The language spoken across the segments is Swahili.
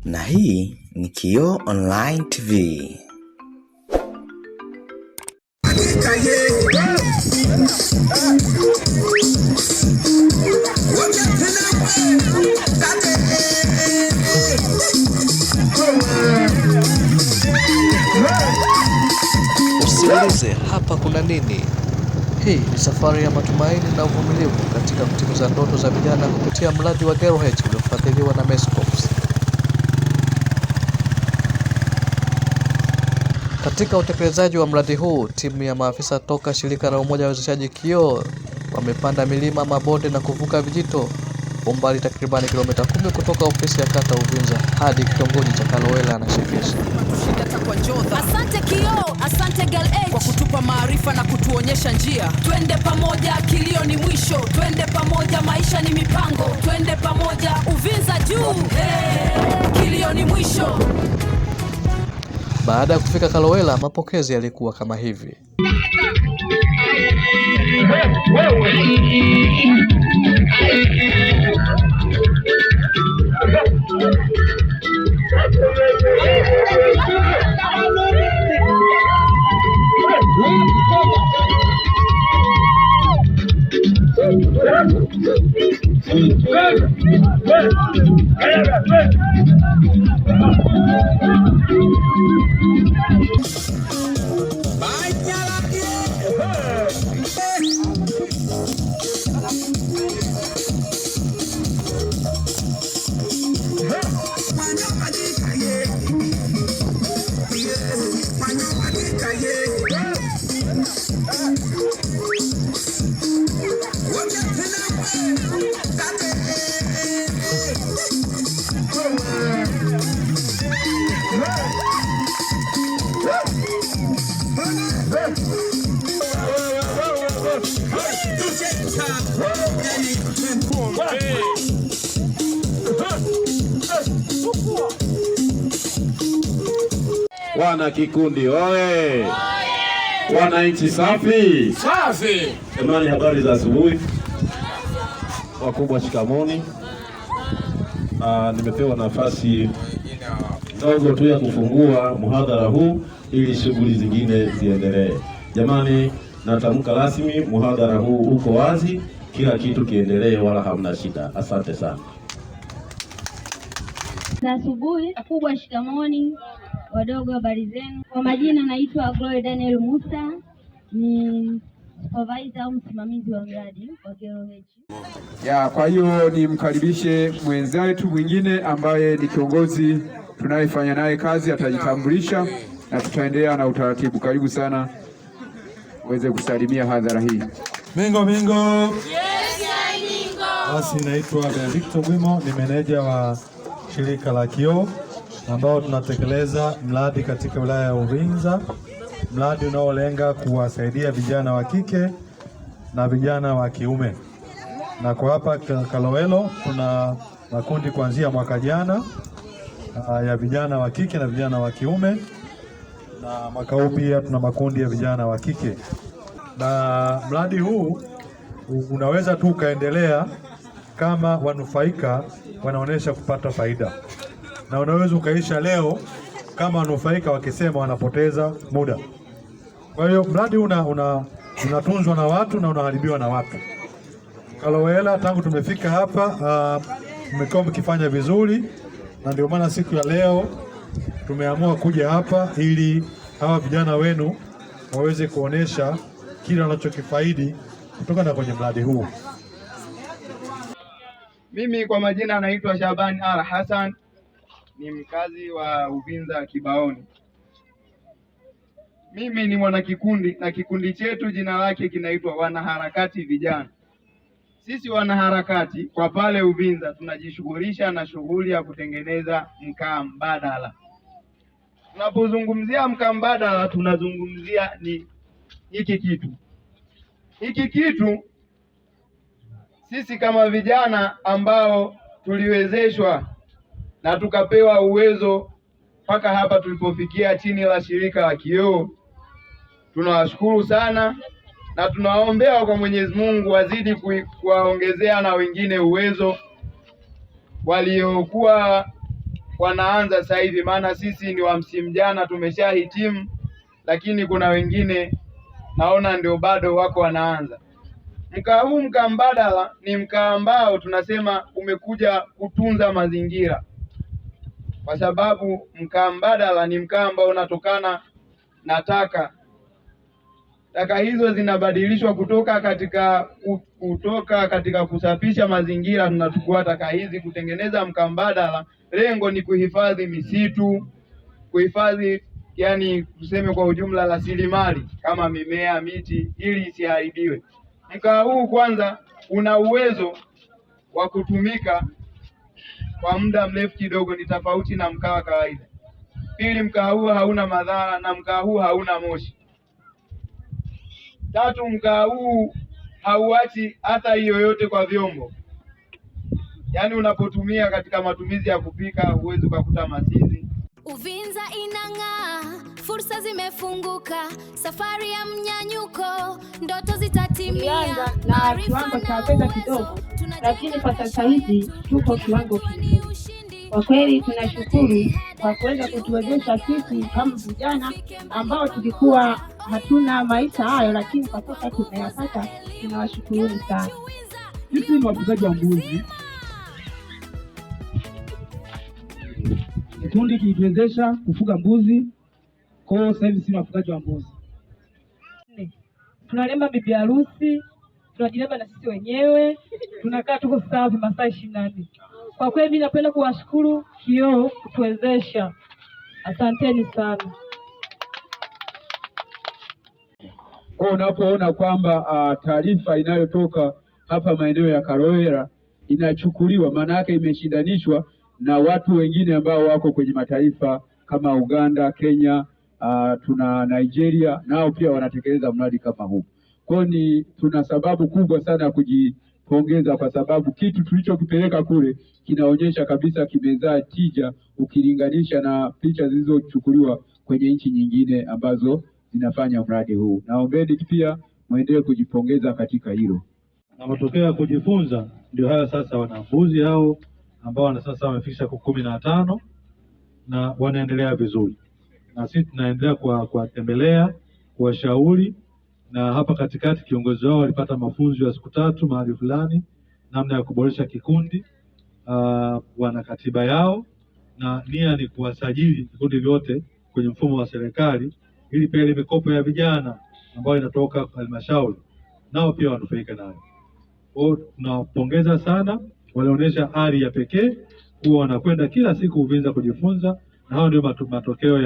na hii ni Kioo Online TV. Usiulize hapa kuna nini. Hii ni safari ya matumaini na uvumilivu katika kutimiza ndoto za vijana kupitia mradi wa Girl H uliofadhiliwa na Mescops. Katika utekelezaji wa mradi huu, timu ya maafisa toka shirika la umoja wa wezeshaji Kioo wamepanda milima, mabonde na kuvuka vijito umbali takribani kilomita 10 kutoka ofisi ya kata Uvinza hadi kitongoji cha Kalowela na Shekesha. Asante Kioo, asante Girl H kwa kutupa maarifa na kutuonyesha njia. Twende pamoja, kilio ni mwisho. Twende pamoja, maisha ni mipango. Twende pamoja, Uvinza juu. Kilio ni mwisho. Baada ya kufika Kalowela, mapokezi yalikuwa kama hivi. Wana kikundi oye! Wananchi safi! Safi! Jamani, habari za asubuhi. Wakubwa shikamoni. Nimepewa nafasi ndogo tu ya kufungua muhadhara huu ili shughuli zingine ziendelee. Jamani, natamka rasmi muhadhara huu uko wazi, kila kitu kiendelee wala hamna shida. Asante sana. Asubuhi kubwa shikamoni, wadogo habari zenu. Kwa majina naitwa Glory Daniel Musa, ni supervisor au msimamizi wa mradi wa Girl H. Kwa hiyo nimkaribishe mwenzetu mwingine ambaye ni kiongozi tunayefanya naye kazi, atajitambulisha na tutaendelea na utaratibu. Karibu sana uweze kusalimia hadhara hii. Mingo. Yes, Mingo. Basi naitwa Benedicto Gwimo, ni meneja wa shirika la Kioo ambao tunatekeleza mradi katika wilaya ya Uvinza, mradi unaolenga kuwasaidia vijana wa kike na vijana wa kiume. Na kwa hapa Kalowelo tuna makundi kuanzia mwaka jana ya vijana wa kike na vijana wa kiume, na mwaka huu pia tuna makundi ya vijana wa kike. Na mradi huu unaweza tu ukaendelea kama wanufaika wanaonesha kupata faida, na unaweza ukaisha leo kama wanufaika wakisema wanapoteza muda. Kwa hiyo mradi unatunzwa na watu na unaharibiwa na watu. Kalowela tangu tumefika hapa mmekuwa mkifanya vizuri, na ndio maana siku ya leo tumeamua kuja hapa ili hawa vijana wenu waweze kuonesha kile wanachokifaidi kutokana kwenye mradi huu. Mimi kwa majina naitwa Shaban Al Hassan, ni mkazi wa Uvinza Kibaoni. Mimi ni mwanakikundi na kikundi chetu jina lake kinaitwa Wanaharakati Vijana. Sisi wanaharakati kwa pale Uvinza tunajishughulisha na shughuli ya kutengeneza mkaa mbadala. Tunapozungumzia mkaa mbadala tunazungumzia ni hiki kitu. Hiki kitu sisi kama vijana ambao tuliwezeshwa na tukapewa uwezo mpaka hapa tulipofikia chini la shirika la Kioo, tunawashukuru sana na tunaombea kwa Mwenyezi Mungu wazidi kuwaongezea na wengine uwezo waliokuwa wanaanza sasa hivi, maana sisi ni wa msimu jana tumeshahitimu, lakini kuna wengine naona ndio bado wako wanaanza. Mkaa huu, mkaa mbadala, ni mkaa ambao tunasema umekuja kutunza mazingira, kwa sababu mkaa mbadala ni mkaa ambao unatokana na taka. Taka hizo zinabadilishwa kutoka katika kusafisha mazingira, tunachukua taka hizi kutengeneza mkaa mbadala. Lengo ni kuhifadhi misitu, kuhifadhi yani tuseme kwa ujumla rasilimali kama mimea, miti, ili isiharibiwe. Mkaa huu kwanza una uwezo wa kutumika kwa muda mrefu kidogo, ni tofauti na mkaa wa kawaida. Pili, mkaa huu hauna madhara na mkaa huu hauna moshi. Tatu, mkaa huu hauachi athari yoyote kwa vyombo. Yaani unapotumia katika matumizi ya kupika huwezi kukuta masizi. Uvinza inang'aa, fursa zimefunguka, safari ya mnyanyuko, ndoto zitatimia. Na kiwango cha pesa kidogo, lakini kwa sasa hivi tuko kiwango kikubwa. Kwa kweli tunashukuru kwa kuweza kutuwezesha sisi kama vijana ambao tulikuwa hatuna maisha hayo, lakini kwa sasa tumeyapata. Tunawashukuru sana. Sisi ni wafugaji wa mbuzi. Kikundi kilituwezesha kufuga mbuzi. Kwa hiyo sasa hivi sisi ni wafugaji wa mbuzi. Tunalemba bibi harusi, tunajilemba na sisi wenyewe, tunakaa tuko safi masaa 24. Kwa kweli mimi napenda kuwashukuru Kioo kutuwezesha. Asanteni sana. Kwa unapoona kwamba taarifa inayotoka hapa maeneo ya Karowera inachukuliwa, maana yake imeshindanishwa na watu wengine ambao wako kwenye mataifa kama Uganda, Kenya, tuna Nigeria, nao pia wanatekeleza mradi kama huu. Kwa hiyo tuna sababu kubwa sana ya kujipongeza, kwa sababu kitu tulichokipeleka kule kinaonyesha kabisa kimezaa tija ukilinganisha na picha zilizochukuliwa kwenye nchi nyingine ambazo zinafanya mradi huu. Naombeni pia muendelee kujipongeza katika hilo. Na matokeo ya kujifunza ndio haya sasa. Wanafunzi hao ambao sasa wamefikisha 15 na wanaendelea vizuri, na sisi tunaendelea kuwatembelea, kuwashauri. Na hapa katikati kiongozi wao walipata mafunzo ya siku 3 mahali fulani, namna ya kuboresha kikundi. Wana katiba yao na nia ni kuwasajili vikundi vyote kwenye mfumo wa serikali, ili pia ile mikopo ya vijana ambayo inatoka halmashauri nao pia wanufaike nayo. Kwa tunawapongeza sana, walionyesha ari ya pekee kuwa wanakwenda kila siku Uvinza kujifunza, na hao ndio matokeo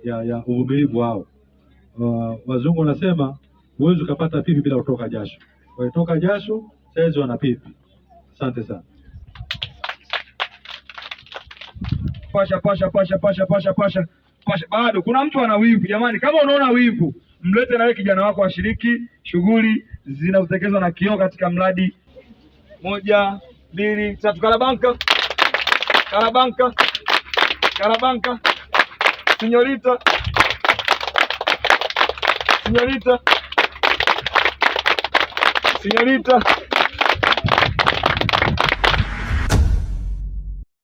ya uvumilivu wao. Wazungu wanasema huwezi ukapata pipi bila kutoka jasho. Walitoka jasho, sasa wana pipi. Asante sana. Pasha. Bado kuna mtu ana wivu jamani. Kama unaona wivu, mlete na wewe kijana wako ashiriki shughuli zinazotekelezwa na Kioo katika mradi 1, 2, 3. Karabanka. Sinyorita.